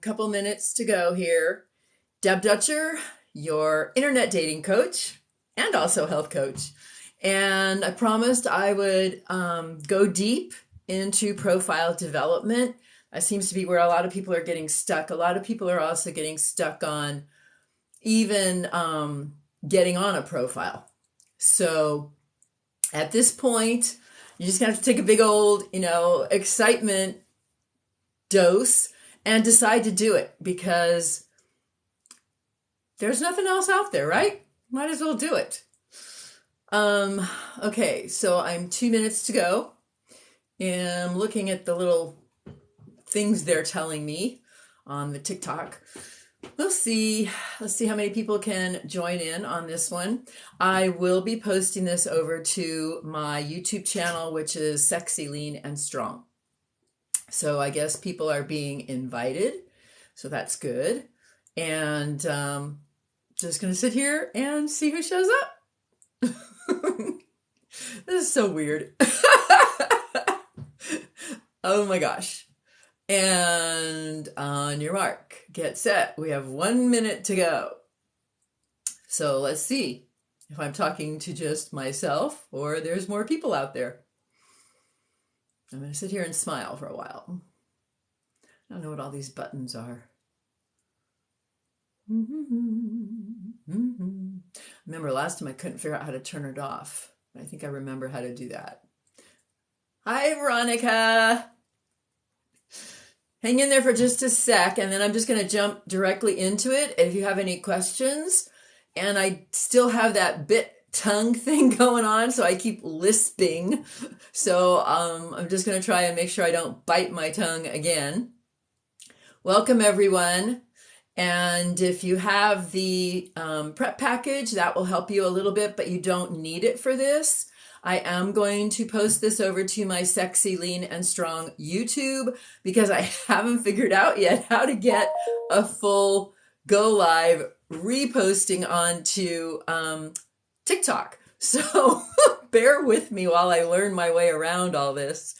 couple minutes to go here. Deb Dutcher, your internet dating coach and also health coach. And I promised I would go deep into profile development. That seems to be where a lot of people are getting stuck. A lot of people are also getting stuck on even getting on a profile. So at this point, you're just gonna have to take a big old, excitement dose and decide to do it, because there's nothing else out there, right? Might as well do it. Okay, so I'm 2 minutes to go. And I'm looking at the little things they're telling me on the TikTok. We'll see. Let's see how many people can join in on this one. I will be posting this over to my YouTube channel, which is Sexy, Lean, and Strong. So I guess people are being invited. So that's good. And just going to sit here and see who shows up. This is so weird. Oh my gosh. And on your mark, get set. We have 1 minute to go. So let's see if I'm talking to just myself or there's more people out there. I'm going to sit here and smile for a while. I don't know what all these buttons are. Remember last time I couldn't figure out how to turn it off. I think I remember how to do that. Hi, Veronica. Hang in there for just a sec, and then I'm just going to jump directly into it. If you have any questions, and I still have that bit tongue thing going on, so I keep lisping. So I'm just going to try and make sure I don't bite my tongue again. Welcome, everyone. And if you have the prep package, that will help you a little bit, but you don't need it for this. I am going to post this over to my Sexy, Lean, and Strong YouTube because I haven't figured out yet how to get a full go live reposting onto TikTok. So bear with me while I learn my way around all this.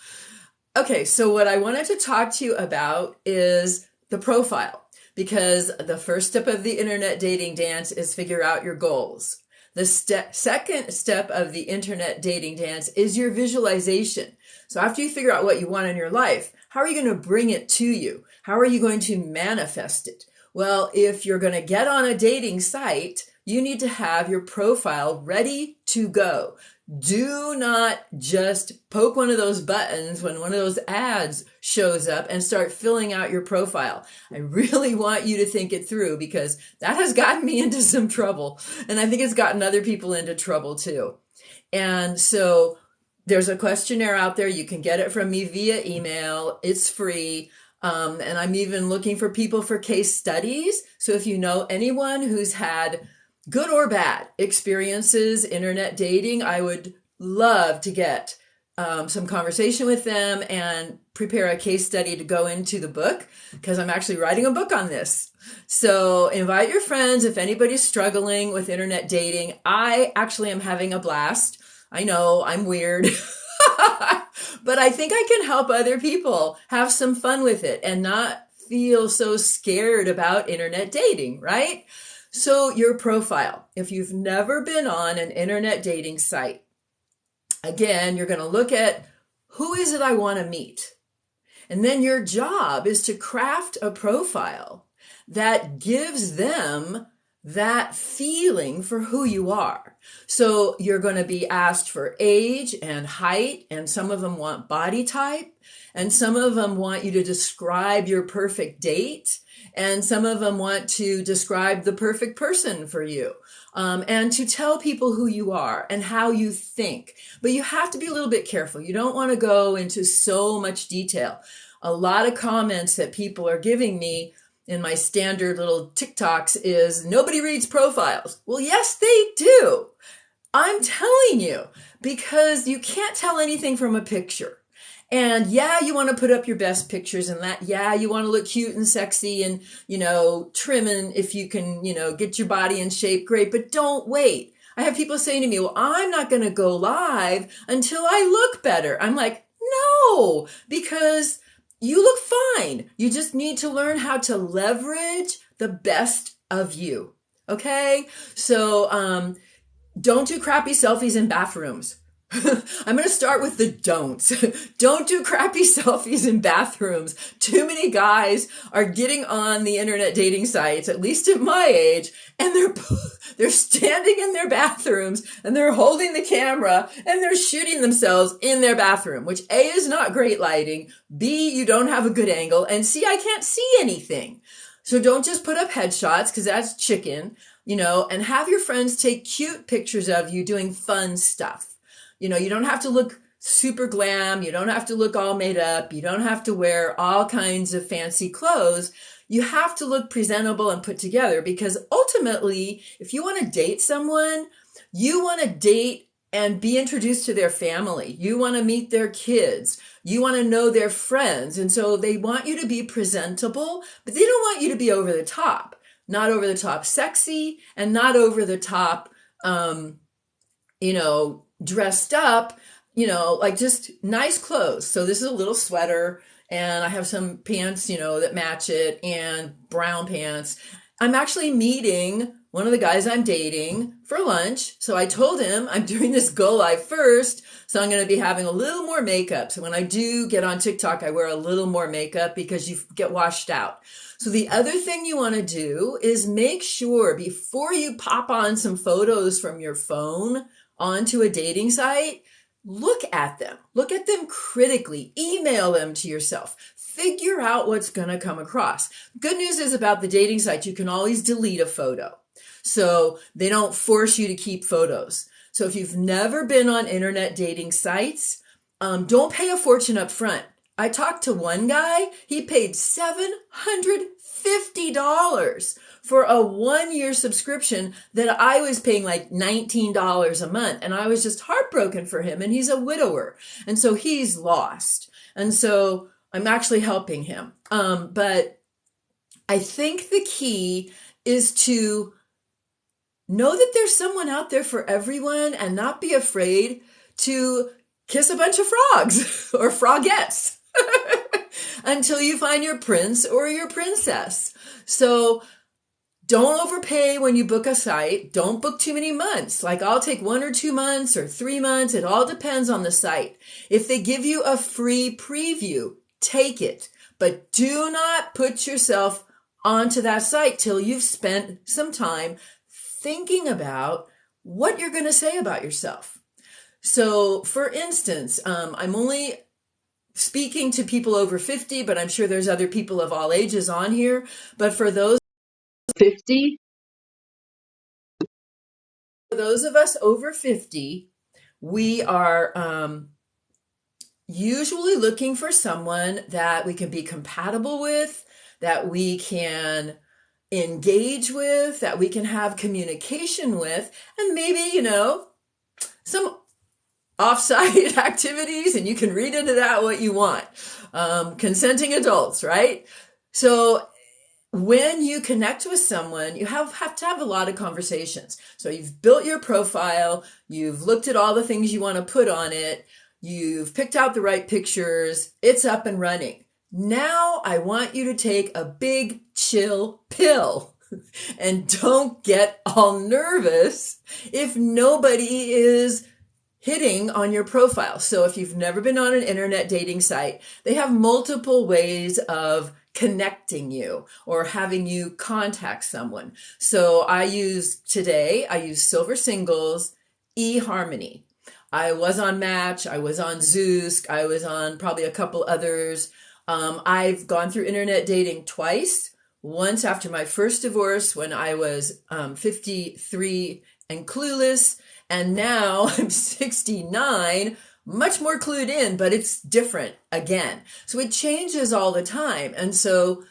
Okay, so what I wanted to talk to you about is the profile, because the first step of the internet dating dance is figure out your goals. The second step of the internet dating dance is your visualization. So after you figure out what you want in your life, how are you going to bring it to you? How are you going to manifest it? Well, if you're going to get on a dating site, you need to have your profile ready to go. Do not just poke one of those buttons when one of those ads shows up and start filling out your profile. I really want you to think it through, because that has gotten me into some trouble. And I think it's gotten other people into trouble too. And so there's a questionnaire out there. You can get it from me via email. It's free. And I'm even looking for people for case studies. So if you know anyone who's had good or bad experiences internet dating, I would love to get some conversation with them and prepare a case study to go into the book, because I'm actually writing a book on this. So invite your friends if anybody's struggling with internet dating. I actually am having a blast. I know I'm weird, but I think I can help other people have some fun with it and not feel so scared about internet dating, right? So your profile, if you've never been on an internet dating site, again, you're going to look at who is it I want to meet? And then your job is to craft a profile that gives them that feeling for who you are. So you're going to be asked for age and height, and some of them want body type, and some of them want you to describe your perfect date, and some of them want to describe the perfect person for you, and to tell people who you are and how you think. But you have to be a little bit careful. You don't want to go into so much detail. A lot of comments that people are giving me in my standard little TikToks is, nobody reads profiles. Well, yes, they do. I'm telling you, because you can't tell anything from a picture. And yeah, you want to put up your best pictures and that. Yeah, you want to look cute and sexy and, trim, and if you can, get your body in shape, great. But don't wait. I have people saying to me, well, I'm not going to go live until I look better. I'm like, no, because you look fine. You just need to learn how to leverage the best of you. Okay? So, don't do crappy selfies in bathrooms. I'm going to start with the don'ts. Don't do crappy selfies in bathrooms. Too many guys are getting on the internet dating sites, at least at my age, and they're standing in their bathrooms and they're holding the camera and they're shooting themselves in their bathroom, which A, is not great lighting. B, you don't have a good angle. And C, I can't see anything. So don't just put up headshots because that's chicken, and have your friends take cute pictures of you doing fun stuff. You don't have to look super glam. You don't have to look all made up. You don't have to wear all kinds of fancy clothes. You have to look presentable and put together, because ultimately, if you want to date someone, you want to date and be introduced to their family. You want to meet their kids. You want to know their friends. And so they want you to be presentable, but they don't want you to be over the top. Not over the top sexy and not over the top, dressed up, like just nice clothes. So this is a little sweater and I have some pants, that match it, and brown pants. I'm actually meeting one of the guys I'm dating for lunch. So I told him I'm doing this go live first. So I'm going to be having a little more makeup. So when I do get on TikTok, I wear a little more makeup because you get washed out. So the other thing you want to do is make sure before you pop on some photos from your phone onto a dating site, look at them critically, email them to yourself, figure out what's going to come across. Good news is about the dating site, you can always delete a photo. So they don't force you to keep photos. So if you've never been on internet dating sites, don't pay a fortune up front. I talked to one guy, he paid $750 for a 1-year subscription that I was paying like $19 a month. And I was just heartbroken for him. And he's a widower. And so he's lost. And so I'm actually helping him. But I think the key is to know that there's someone out there for everyone and not be afraid to kiss a bunch of frogs or frogettes until you find your prince or your princess. So don't overpay when you book a site. Don't book too many months. Like I'll take 1 or 2 months or 3 months. It all depends on the site. If they give you a free preview, take it. But do not put yourself onto that site till you've spent some time thinking about what you're going to say about yourself. So for instance, I'm only speaking to people over 50, but I'm sure there's other people of all ages on here. But for those 50, for those of us over 50, we are usually looking for someone that we can be compatible with, that we can engage with, that we can have communication with, and maybe, some off-site activities, and you can read into that what you want. Consenting adults, right? So when you connect with someone, you have to have a lot of conversations. So you've built your profile, you've looked at all the things you want to put on it, you've picked out the right pictures, it's up and running. Now I want you to take a big chill pill and don't get all nervous if nobody is hitting on your profile. So if you've never been on an internet dating site, they have multiple ways of connecting you or having you contact someone. So I use Silver Singles, eHarmony. I was on Match, I was on Zoosk, I was on probably a couple others. I've gone through internet dating twice. Once after my first divorce when I was 53 and clueless, and now I'm 69, much more clued in, but it's different again. So it changes all the time. And so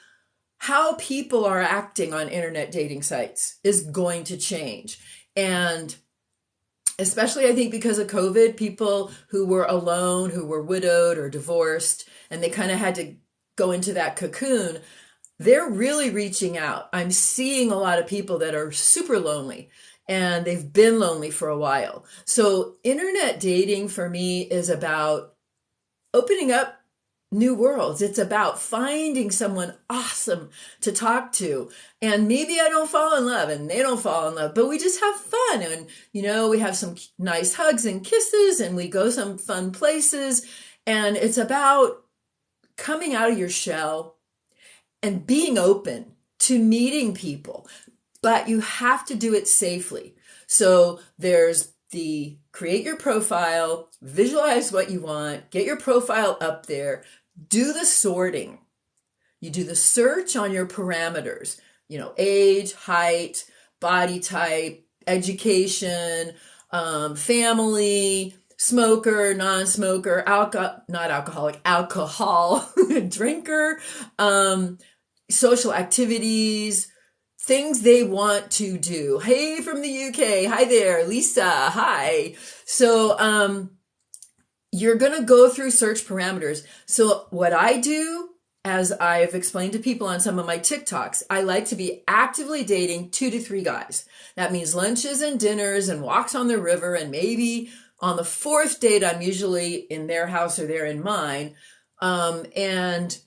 how people are acting on internet dating sites is going to change. And especially, I think, because of COVID, people who were alone, who were widowed or divorced, and they kind of had to go into that cocoon, they're really reaching out. I'm seeing a lot of people that are super lonely, and they've been lonely for a while. So internet dating for me is about opening up new worlds. It's about finding someone awesome to talk to. And maybe I don't fall in love and they don't fall in love, but we just have fun. And, we have some nice hugs and kisses and we go some fun places. And it's about coming out of your shell and being open to meeting people, but you have to do it safely. So there's the create your profile, visualize what you want, get your profile up there, do the sorting. You do the search on your parameters, age, height, body type, education, family, smoker, non-smoker, not alcoholic, alcohol, drinker, social activities, things they want to do. Hey, from the UK. Hi there, Lisa. Hi. So, you're going to go through search parameters. So what I do, as I've explained to people on some of my TikToks, I like to be actively dating 2 to 3 guys. That means lunches and dinners and walks on the river. And maybe on the 4th date, I'm usually in their house or they're in mine. And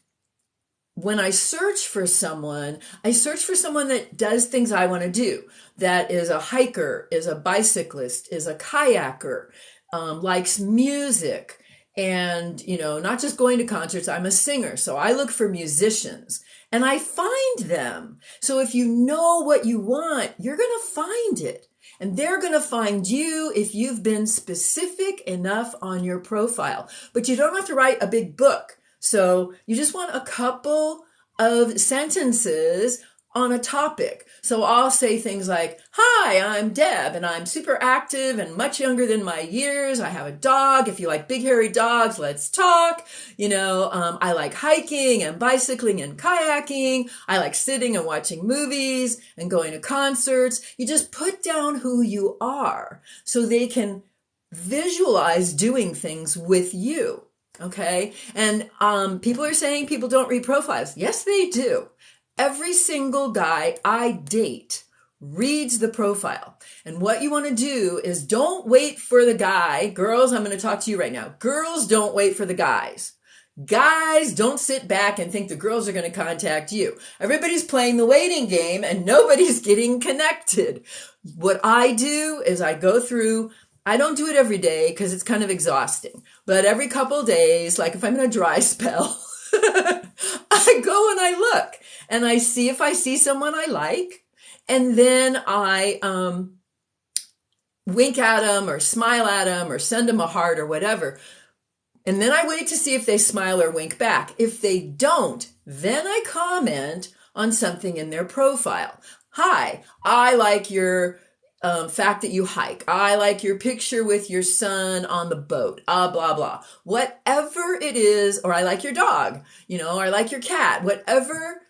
when I search for someone, I search for someone that does things I want to do. That is a hiker, is a bicyclist, is a kayaker, likes music, and, not just going to concerts. I'm a singer, so I look for musicians and I find them. So if you know what you want, you're going to find it. And they're going to find you if you've been specific enough on your profile. But you don't have to write a big book. So you just want a couple of sentences on a topic. So I'll say things like, hi, I'm Deb and I'm super active and much younger than my years. I have a dog. If you like big hairy dogs, let's talk. I like hiking and bicycling and kayaking. I like sitting and watching movies and going to concerts. You just put down who you are so they can visualize doing things with you. Okay. And people are saying people don't read profiles. Yes, they do. Every single guy I date reads the profile. And what you want to do is don't wait for the guy. Girls, I'm going to talk to you right now. Girls, don't wait for the guys. Guys, don't sit back and think the girls are going to contact you. Everybody's playing the waiting game and nobody's getting connected. What I do is I go through, I don't do it every day because it's kind of exhausting, but every couple of days, like if I'm in a dry spell, I go and I look and I see if I see someone I like, and then I wink at them or smile at them or send them a heart or whatever. And then I wait to see if they smile or wink back. If they don't, then I comment on something in their profile. Hi, I like your fact that you hike. I like your picture with your son on the boat, blah, blah. Whatever it is, or I like your dog, or I like your cat, whatever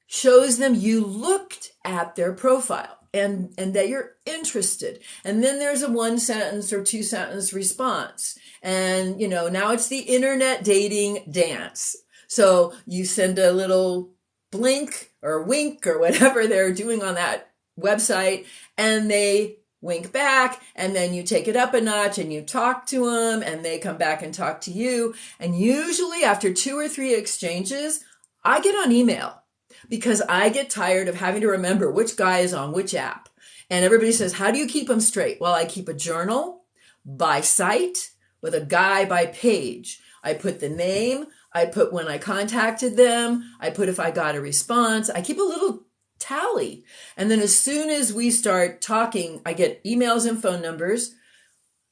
shows them you looked at their profile and that you're interested. And then there's a 1-sentence or 2-sentence response. And, now it's the internet dating dance. So you send a little blink or wink or whatever they're doing on that website, and they wink back, and then you take it up a notch and you talk to them and they come back and talk to you. And usually after 2 or 3 exchanges, I get on email because I get tired of having to remember which guy is on which app. And everybody says, how do you keep them straight? Well, I keep a journal by site with a guy by page. I put the name, I put when I contacted them, I put if I got a response. I keep a little tally. And then as soon as we start talking, I get emails and phone numbers,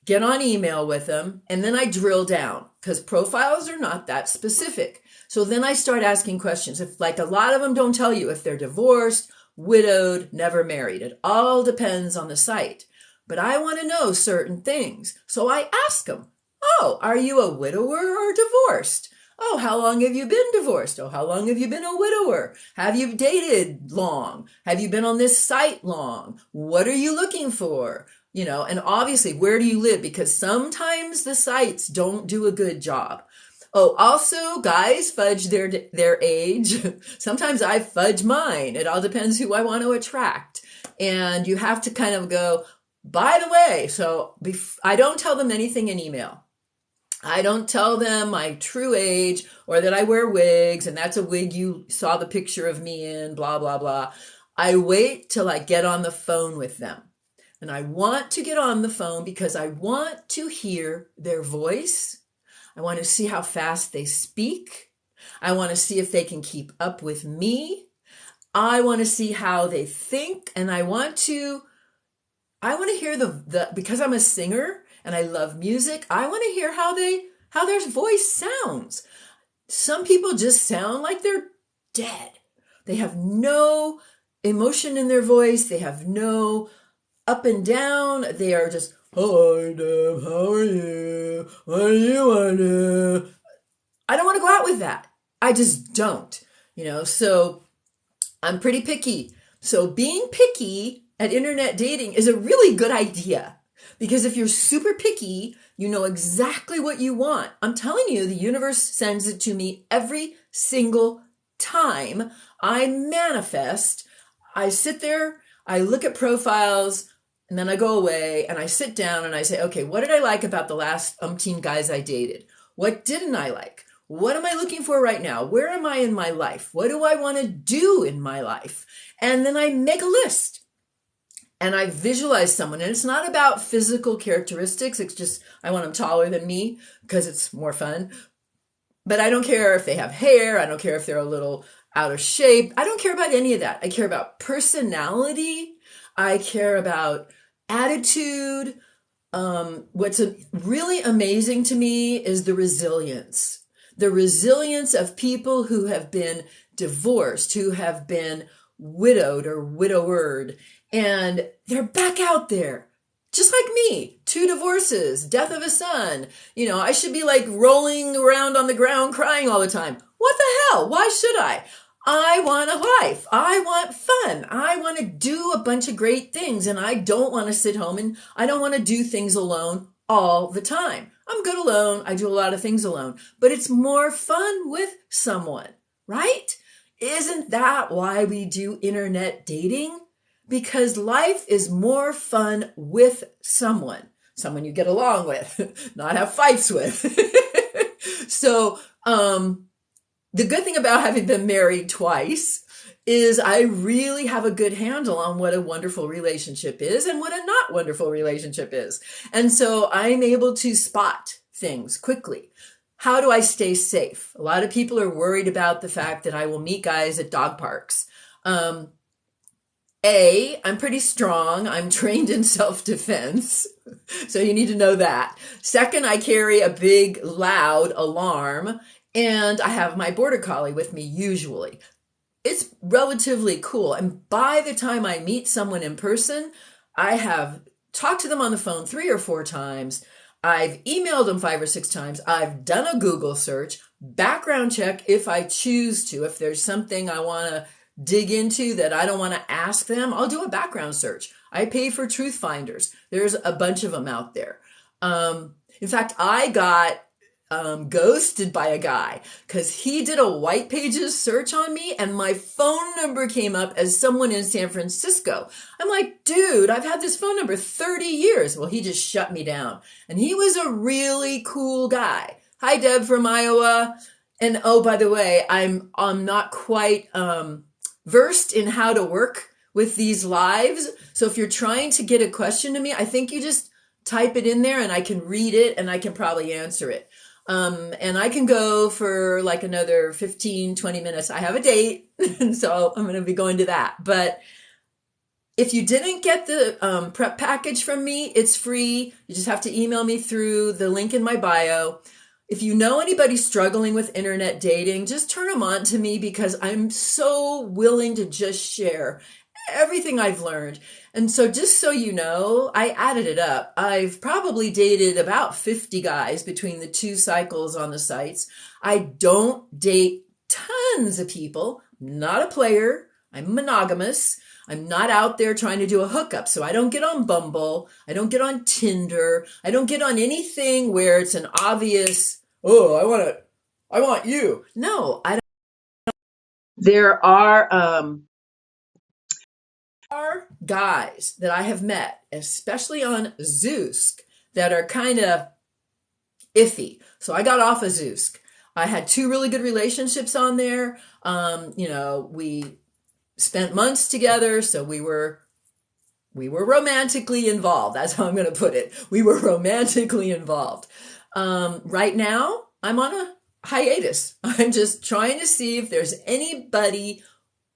get on email with them, and then I drill down because profiles are not that specific. So then I start asking questions. If like a lot of them don't tell you if they're divorced, widowed, never married. It all depends on the site. But I want to know certain things. So I ask them, oh, are you a widower or divorced? Oh, how long have you been divorced? Oh, how long have you been a widower? Have you dated long? Have you been on this site long? What are you looking for? And obviously, where do you live? Because sometimes the sites don't do a good job. Oh, also, guys fudge their age. Sometimes I fudge mine. It all depends who I want to attract. And you have to kind of go, by the way, so I don't tell them anything in email. I don't tell them my true age or that I wear wigs and that's a wig you saw the picture of me in, blah, blah, blah. I wait till I get on the phone with them. And I want to get on the phone because I want to hear their voice. I want to see how fast they speak. I want to see if they can keep up with me. I want to see how they think. And I want to hear the because I'm a singer and I love music, I want to hear how their voice sounds. Some people just sound like they're dead. They have no emotion in their voice. They have no up and down. They are just, "Hi, Deb, how are you? What do you want to do?" I don't want to go out with that. I just don't, so I'm pretty picky. So being picky at internet dating is a really good idea because if you're super picky, you know exactly what you want. I'm telling you, the universe sends it to me every single time I manifest. I sit there, I look at profiles, and then I go away and I sit down and I say, okay, what did I like about the last umpteen guys I dated? What didn't I like? What am I looking for right now? Where am I in my life? What do I want to do in my life? And then I make a list and I visualize someone. And it's not about physical characteristics. It's just, I want them taller than me because it's more fun. But I don't care if they have hair. I don't care if they're a little out of shape. I don't care about any of that. I care about personality. I care about attitude. What's really amazing to me is the resilience of people who have been divorced, who have been widowed or widowered, and they're back out there. Just like me, 2 divorces, death of a son. I should be like rolling around on the ground crying all the time. What the hell? Why should I? I want a life. I want fun. I want to do a bunch of great things. And I don't want to sit home and I don't want to do things alone all the time. I'm good alone. I do a lot of things alone, but it's more fun with someone, right? Isn't that why we do internet dating? Because life is more fun with someone you get along with, not have fights with. So, the good thing about having been married twice is I really have a good handle on what a wonderful relationship is and what a not wonderful relationship is. And so I'm able to spot things quickly. How do I stay safe? A lot of people are worried about the fact that I will meet guys at dog parks. I'm pretty strong. I'm trained in self-defense. So you need to know that. Second, I carry a big, loud alarm. And I have my border collie with me usually. It's relatively cool. And by the time I meet someone in person, I have talked to them on the phone 3 or 4 times. I've emailed them 5 or 6 times. I've done a Google search, background check if I choose to. If there's something I want to dig into that I don't want to ask them, I'll do a background search. I pay for truth finders. There's a bunch of them out there. In fact, I got ghosted by a guy because he did a white pages search on me and my phone number came up as someone in San Francisco. I'm like, dude, I've had this phone number 30 years. Well, he just shut me down. And he was a really cool guy. Hi, Deb from Iowa. And oh, by the way, I'm not quite versed in how to work with these lives. So if you're trying to get a question to me, I think you just type it in there and I can read it and I can probably answer it. And I can go for like another 15, 20 minutes. I have a date, and so I'm going to be going to that. But if you didn't get the prep package from me, it's free. You just have to email me through the link in my bio. If you know anybody struggling with internet dating, just turn them on to me because I'm so willing to just share everything I've learned. And so just so you know, I added it up. I've probably dated about 50 guys between the 2 cycles on the sites. I don't date tons of people. I'm not a player. I'm monogamous. I'm not out there trying to do a hookup. So I don't get on Bumble. I don't get on Tinder. I don't get on anything where it's an obvious, oh, I want you. No, I don't. There are guys that I have met, especially on Zoosk, that are kind of iffy. So I got off of Zoosk. I had 2 really good relationships on there. We spent months together, so we were romantically involved. That's how I'm going to put it. We were romantically involved. Right now, I'm on a hiatus. I'm just trying to see if there's anybody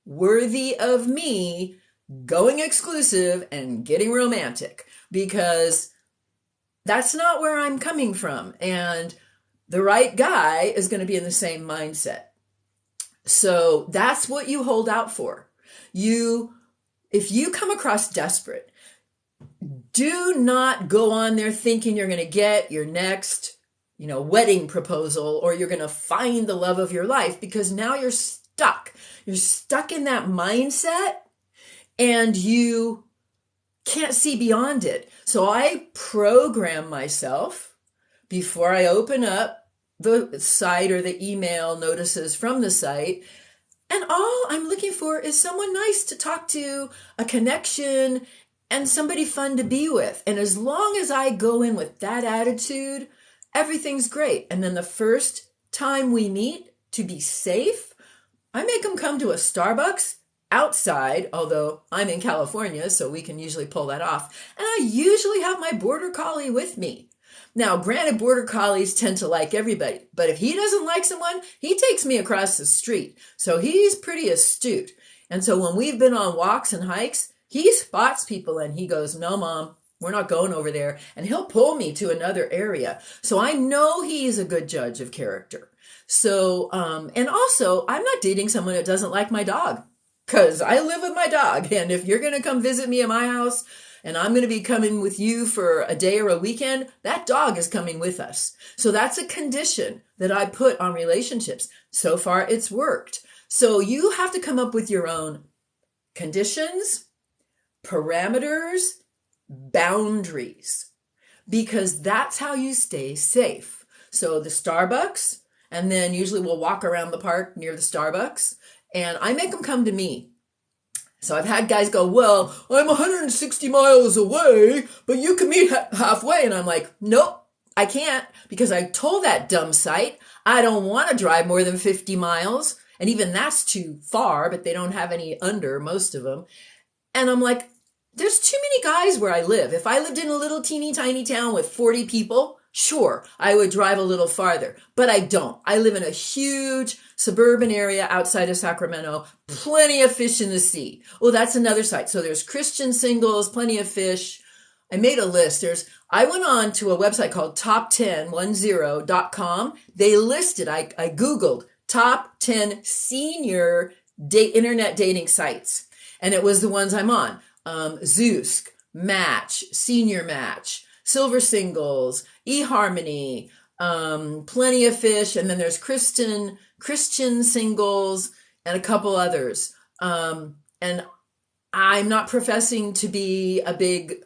worthy of me going exclusive and getting romantic, because that's not where I'm coming from. And the right guy is going to be in the same mindset. So that's what you hold out for. If you come across desperate, do not go on there thinking you're going to get your next, wedding proposal, or you're going to find the love of your life, because now you're stuck. You're stuck in that mindset and you can't see beyond it. So I program myself before I open up the site or the email notices from the site. And all I'm looking for is someone nice to talk to, a connection, and somebody fun to be with. And as long as I go in with that attitude, everything's great. And then the first time we meet, to be safe, I make them come to a Starbucks outside, although I'm in California, so we can usually pull that off. And I usually have my border collie with me. Now, granted, border collies tend to like everybody, but if he doesn't like someone, he takes me across the street. So he's pretty astute. And so when we've been on walks and hikes, he spots people and he goes, "No, Mom, we're not going over there." And he'll pull me to another area. So I know he's a good judge of character. So, and also, I'm not dating someone that doesn't like my dog, because I live with my dog. And if you're going to come visit me at my house and I'm going to be coming with you for a day or a weekend, that dog is coming with us. So that's a condition that I put on relationships. So far, it's worked. So you have to come up with your own conditions, parameters, boundaries, because that's how you stay safe. So the Starbucks, and then usually we'll walk around the park near the Starbucks, and I make them come to me. So I've had guys go, "Well, I'm 160 miles away, but you can meet halfway." And I'm like, "Nope, I can't, because I told that dumb site I don't want to drive more than 50 miles. And even that's too far, but they don't have any under, most of them." And I'm like, there's too many guys where I live. If I lived in a little teeny tiny town with 40 people, sure, I would drive a little farther, but I don't. I live in a huge suburban area outside of Sacramento, plenty of fish in the sea. Well, that's another site. So there's Christian singles, plenty of fish. I made a list. I went on to a website called top1010.com. They listed, I Googled top 10 senior internet dating sites. And it was the ones I'm on. Zoosk, Match, Senior Match, Silver Singles, eHarmony, plenty of fish, and then there's Christian singles, and a couple others. And I'm not professing to be a big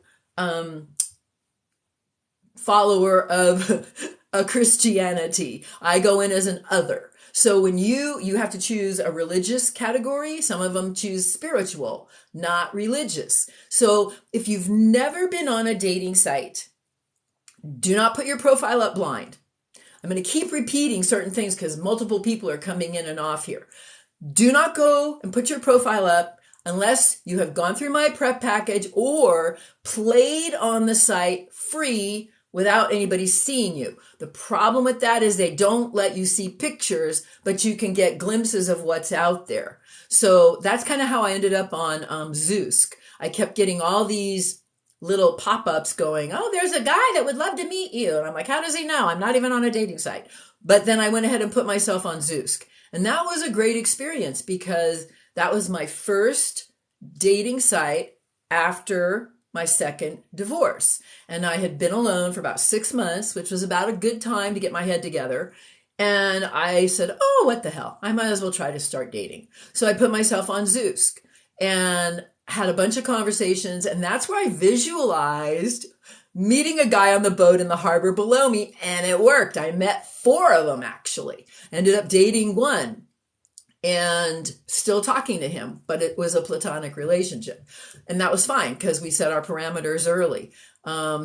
follower of a Christianity. I go in as an other. So when you have to choose a religious category, some of them choose spiritual, not religious. So if you've never been on a dating site, do not put your profile up blind. I'm going to keep repeating certain things because multiple people are coming in and off here. Do not go and put your profile up unless you have gone through my prep package or played on the site free without anybody seeing you. The problem with that is they don't let you see pictures, but you can get glimpses of what's out there. So that's kind of how I ended up on Zoosk. I kept getting all these little pop-ups going, "Oh, there's a guy that would love to meet you." And I'm like, how does he know? I'm not even on a dating site. But then I went ahead and put myself on Zoosk. And that was a great experience because that was my first dating site after my second divorce. And I had been alone for about 6 months, which was about a good time to get my head together. And I said, "Oh, what the hell? I might as well try to start dating." So I put myself on Zoosk and had a bunch of conversations. And that's where I visualized meeting a guy on the boat in the harbor below me. And it worked. I met 4 of them, actually. Ended up dating 1. And still talking to him, but it was a platonic relationship. And that was fine because we set our parameters early.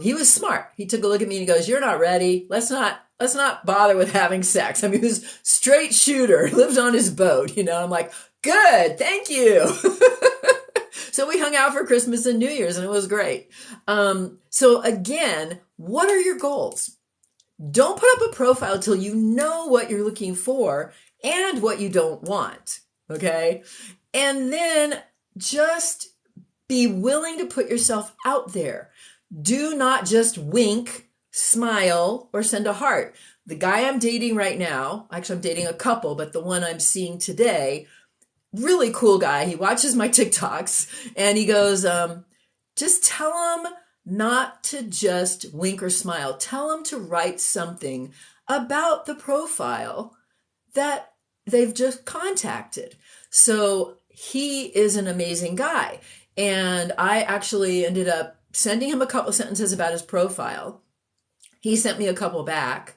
He was smart. He took a look at me and he goes, "You're not ready. Let's not let's not bother with having sex. I mean, he was straight shooter, lived on his boat, I'm like, good, thank you. So we hung out for Christmas and New Year's, and it was great. So again, what are your goals? Don't put up a profile till you know what you're looking for and what you don't want. Okay. And then just be willing to put yourself out there. Do not just wink, smile, or send a heart. The guy I'm dating right now, actually I'm dating a couple, but the one I'm seeing today, really cool guy. He watches my TikToks and he goes, just tell him not to just wink or smile. Tell him to write something about the profile that they've just contacted. So he is an amazing guy. And I actually ended up sending him a couple sentences about his profile. He sent me a couple back.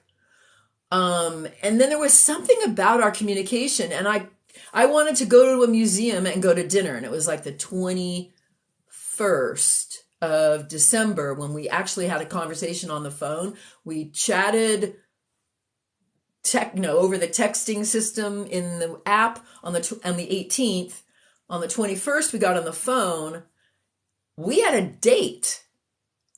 And then there was something about our communication, and I wanted to go to a museum and go to dinner. And it was like the 21st of December when we actually had a conversation on the phone. We chatted over the texting system in the app on the 18th. On the 21st, we got on the phone. We had a date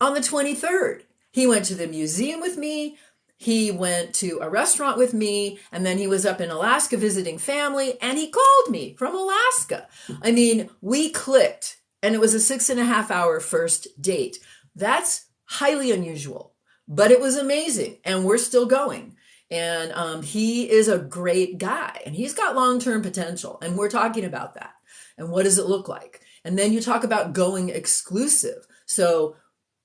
on the 23rd. He went to the museum with me. He went to a restaurant with me, and then he was up in Alaska visiting family, and he called me from Alaska. I mean, we clicked, and it was a 6.5-hour first date. That's highly unusual, but it was amazing, and we're still going. And he is a great guy, and he's got long-term potential, and we're talking about that. And what does it look like? And then you talk about going exclusive. So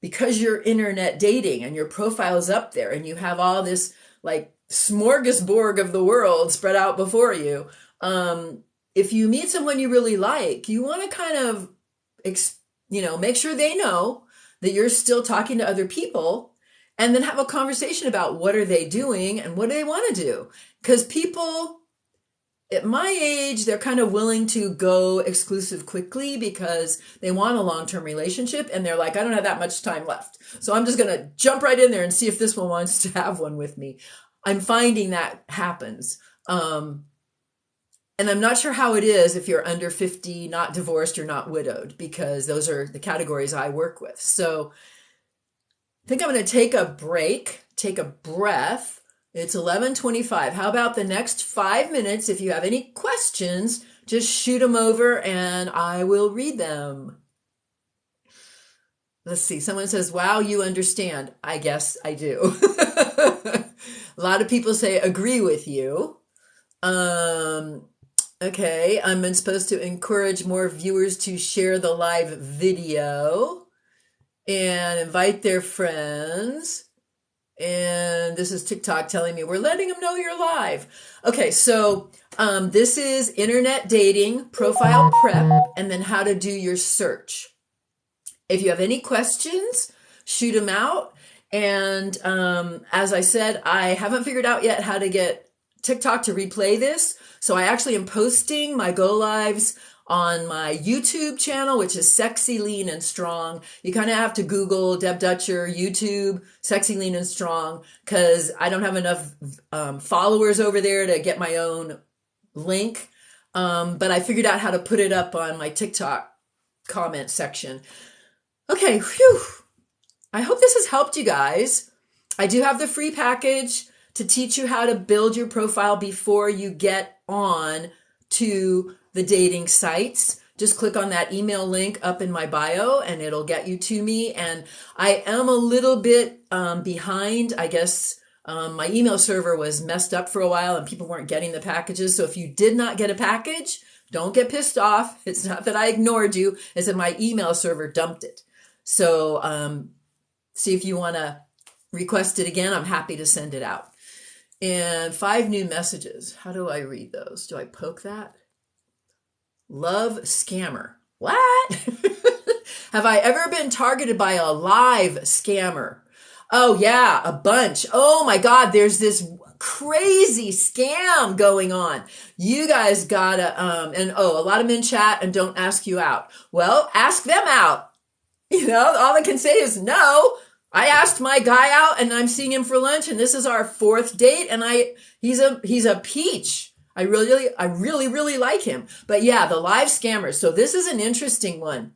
because you're internet dating and your profile is up there and you have all this like smorgasbord of the world spread out before you, if you meet someone you really like, you want to kind of, make sure they know that you're still talking to other people, and then have a conversation about what are they doing and what do they want to do. Because people at my age, they're kind of willing to go exclusive quickly because they want a long-term relationship. And they're like, I don't have that much time left. So I'm just going to jump right in there and see if this one wants to have one with me. I'm finding that happens. And I'm not sure how it is if you're under 50, not divorced, or not widowed, because those are the categories I work with. So I think I'm going to take a break, take a breath. It's 11:25. How about the next 5 minutes? If you have any questions, just shoot them over and I will read them. Let's see. Someone says, wow, you understand. I guess I do. A lot of people say agree with you. Okay. I'm supposed to encourage more viewers to share the live video and invite their friends. And this is TikTok telling me we're letting them know you're live. Okay, so this is internet dating, profile prep, and then how to do your search. If you have any questions, shoot them out. And as I said, I haven't figured out yet how to get TikTok to replay this. So I actually am posting my go lives on my YouTube channel, which is Sexy, Lean, and Strong. You kind of have to Google Deb Dutcher, YouTube, Sexy, Lean, and Strong, because I don't have enough followers over there to get my own link. But I figured out how to put it up on my TikTok comment section. Okay, whew. I hope this has helped you guys. I do have the free package to teach you how to build your profile before you get on to the dating sites. Just click on that email link up in my bio and it'll get you to me. And I am a little bit behind. I guess my email server was messed up for a while and people weren't getting the packages. So if you did not get a package, don't get pissed off. It's not that I ignored you. It's that my email server dumped it. So see if you want to request it again. I'm happy to send it out. And 5 new messages. How do I read those? Do I poke that? Love scammer. What? Have I ever been targeted by a live scammer? Oh yeah, a bunch. Oh my God, there's this crazy scam going on. You guys gotta, a lot of men chat and don't ask you out. Well, ask them out. All I can say is no. I asked my guy out and I'm seeing him for lunch and this is our fourth date and he's a peach. I really like him. But yeah, the live scammers. So this is an interesting one.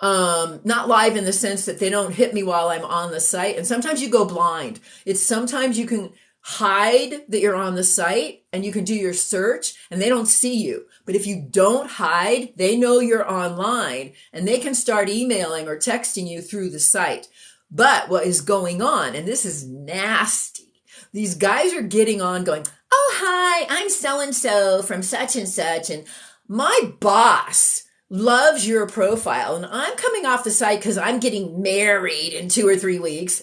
Not live in the sense that they don't hit me while I'm on the site. And sometimes you go blind. It's sometimes you can hide that you're on the site and you can do your search and they don't see you. But if you don't hide, they know you're online and they can start emailing or texting you through the site. But what is going on, and this is nasty, these guys are getting on going, oh, hi, I'm so-and-so from such and such. And my boss loves your profile. And I'm coming off the site because I'm getting married in 2 or 3 weeks.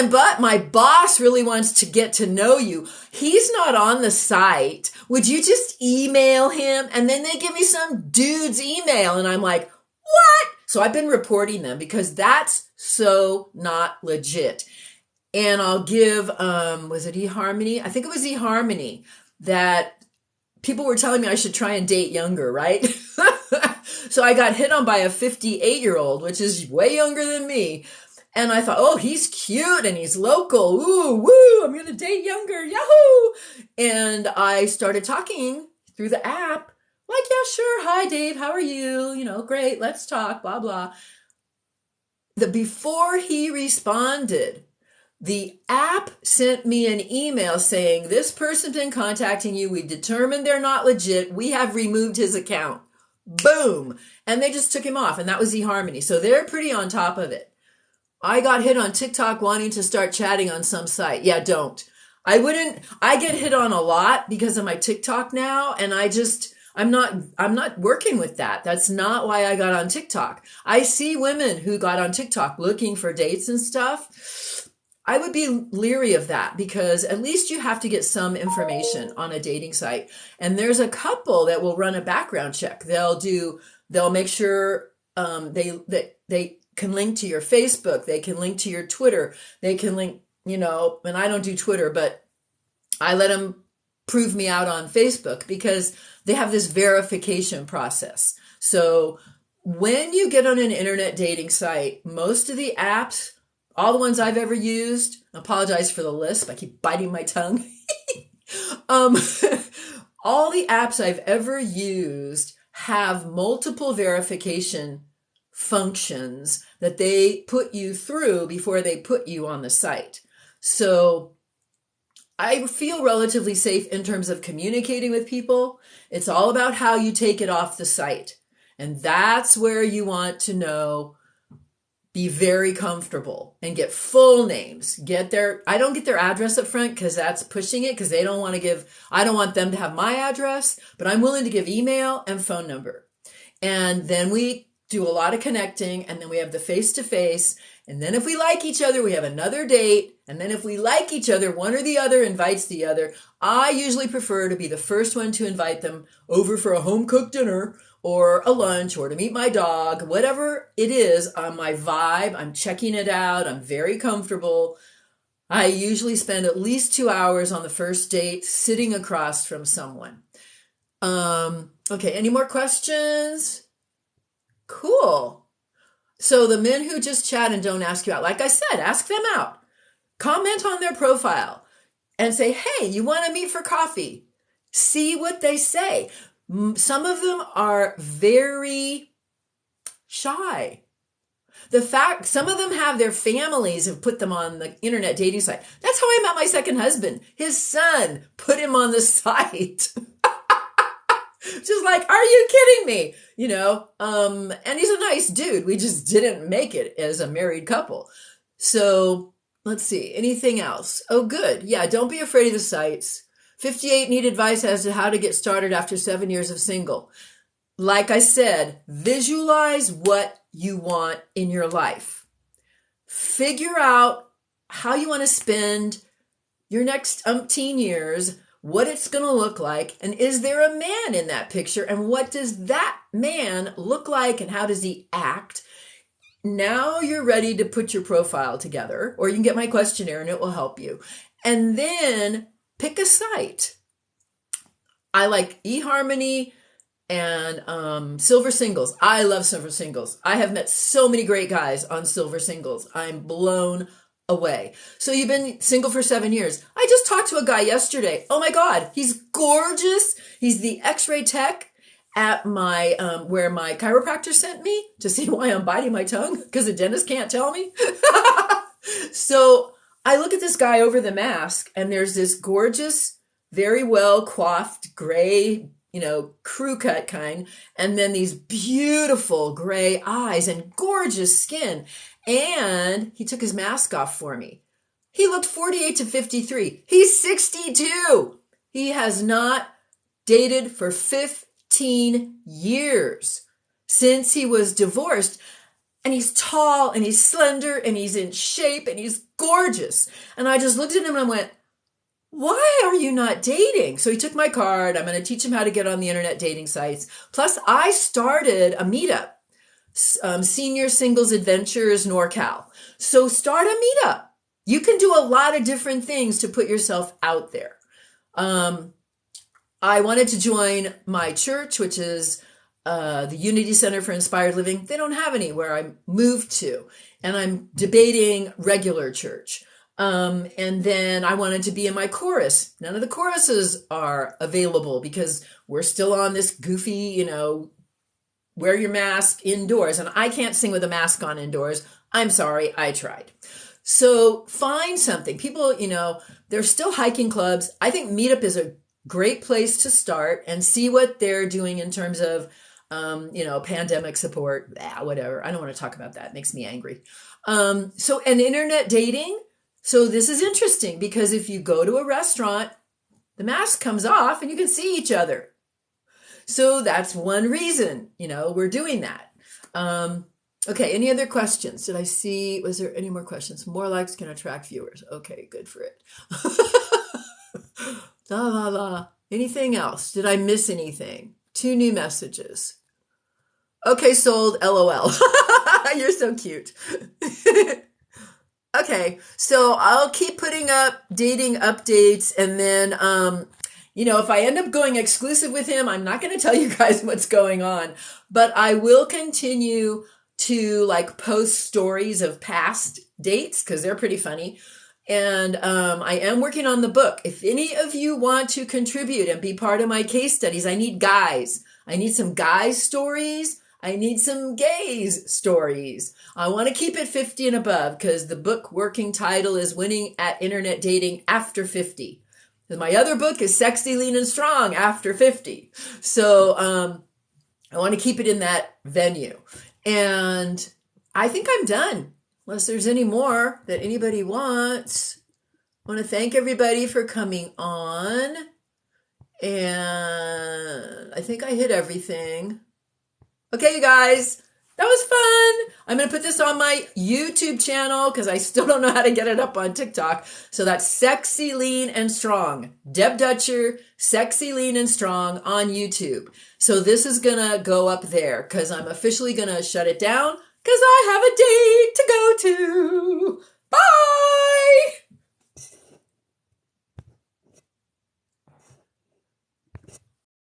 But my boss really wants to get to know you. He's not on the site. Would you just email him? And then they give me some dude's email. And I'm like, what? So I've been reporting them because that's so not legit. And I'll give, was it eHarmony? I think it was eHarmony that people were telling me I should try and date younger, right? So I got hit on by a 58-year-old, which is way younger than me. And I thought, oh, he's cute and he's local. Ooh, woo, I'm going to date younger. Yahoo! And I started talking through the app. Like, yeah, sure. Hi, Dave. How are you? You know, great. Let's talk, blah, blah. Before he responded, the app sent me an email saying, this person's been contacting you. We've determined they're not legit. We have removed his account. Boom. And they just took him off. And that was eHarmony. So they're pretty on top of it. I got hit on TikTok wanting to start chatting on some site. Yeah, don't. I get hit on a lot because of my TikTok now. And I'm not working with that. That's not why I got on TikTok. I see women who got on TikTok looking for dates and stuff. I would be leery of that because at least you have to get some information on a dating site. And there's a couple that will run a background check. They'll make sure they can link to your Facebook. They can link to your Twitter. They can link, and I don't do Twitter, but I let them prove me out on Facebook because they have this verification process. So when you get on an internet dating site, most of the apps, all the ones I've ever used, I apologize for the lisp, I keep biting my tongue. All the apps I've ever used have multiple verification functions that they put you through before they put you on the site. So I feel relatively safe in terms of communicating with people. It's all about how you take it off the site. And that's where you want to know, be very comfortable and get full names. I don't get their address up front because that's pushing it because I don't want them to have my address, but I'm willing to give email and phone number. And then we do a lot of connecting, and then we have the face-to-face, and then if we like each other, we have another date, and then if we like each other, one or the other invites the other. I usually prefer to be the first one to invite them over for a home-cooked dinner or a lunch or to meet my dog, whatever it is on my vibe. I'm checking it out. I'm very comfortable. I usually spend at least 2 hours on the first date sitting across from someone. Okay, any more questions? Cool. So the men who just chat and don't ask you out, like I said, ask them out. Comment on their profile and say, hey, you want to meet for coffee? See what they say. Some of them are very shy. Some of them have their families have put them on the internet dating site. That's how I met my second husband. His son put him on the site. Just like, are you kidding me? And he's a nice dude. We just didn't make it as a married couple. So let's see. Anything else? Oh, good. Yeah. Don't be afraid of the sites. 58 need advice as to how to get started after 7 years of single. Like I said, visualize what you want in your life. Figure out how you want to spend your next umpteen years, what it's going to look like, and is there a man in that picture, and what does that man look like, and how does he act? Now you're ready to put your profile together, or you can get my questionnaire and it will help you. And then pick a site. I like eHarmony And silver singles. I love silver singles. I have met so many great guys on silver singles. I'm blown away. So you've been single for 7 years. I just talked to a guy yesterday. Oh my God, he's gorgeous. He's the X-ray tech at my where my chiropractor sent me to see why I'm biting my tongue because the dentist can't tell me. So I look at this guy over the mask, and there's this gorgeous, very well coiffed gray, crew cut kind, and then these beautiful gray eyes and gorgeous skin. And he took his mask off for me. He looked 48 to 53. He's 62. He has not dated for 15 years since he was divorced. And he's tall and he's slender and he's in shape and he's gorgeous. And I just looked at him and I went, why are you not dating? So he took my card. I'm going to teach him how to get on the internet dating sites. Plus, I started a meetup, Senior Singles Adventures NorCal. So start a meetup. You can do a lot of different things to put yourself out there. I wanted to join my church, which is the Unity Center for Inspired Living. They don't have any where I moved to. And I'm debating regular church. And then I wanted to be in my chorus. None of the choruses are available because we're still on this goofy, wear your mask indoors. And I can't sing with a mask on indoors. I'm sorry, I tried. So find something. People, there's still hiking clubs. I think Meetup is a great place to start and see what they're doing in terms of, pandemic support, whatever. I don't want to talk about that. It makes me angry. And internet dating. So this is interesting because if you go to a restaurant, the mask comes off and you can see each other. So that's one reason, we're doing that. Okay, any other questions? Was there any more questions? More likes can attract viewers. Okay, good for it. La, la, la. Anything else? Did I miss anything? 2 new messages. Okay, sold, LOL. You're so cute. Okay, so I'll keep putting up dating updates, and then, if I end up going exclusive with him, I'm not going to tell you guys what's going on, but I will continue to post stories of past dates because they're pretty funny. And I am working on the book. If any of you want to contribute and be part of my case studies, I need guys. I need some guys' stories. I need some gays stories. I want to keep it 50 and above because the book working title is Winning at Internet Dating After 50. My other book is Sexy, Lean, and Strong After 50. So I want to keep it in that venue. And I think I'm done. Unless there's any more that anybody wants. I want to thank everybody for coming on. And I think I hit everything. Okay, you guys, that was fun. I'm going to put this on my YouTube channel because I still don't know how to get it up on TikTok. So that's Sexy, Lean, and Strong. Deb Dutcher, Sexy, Lean, and Strong on YouTube. So this is going to go up there because I'm officially going to shut it down because I have a date to go to.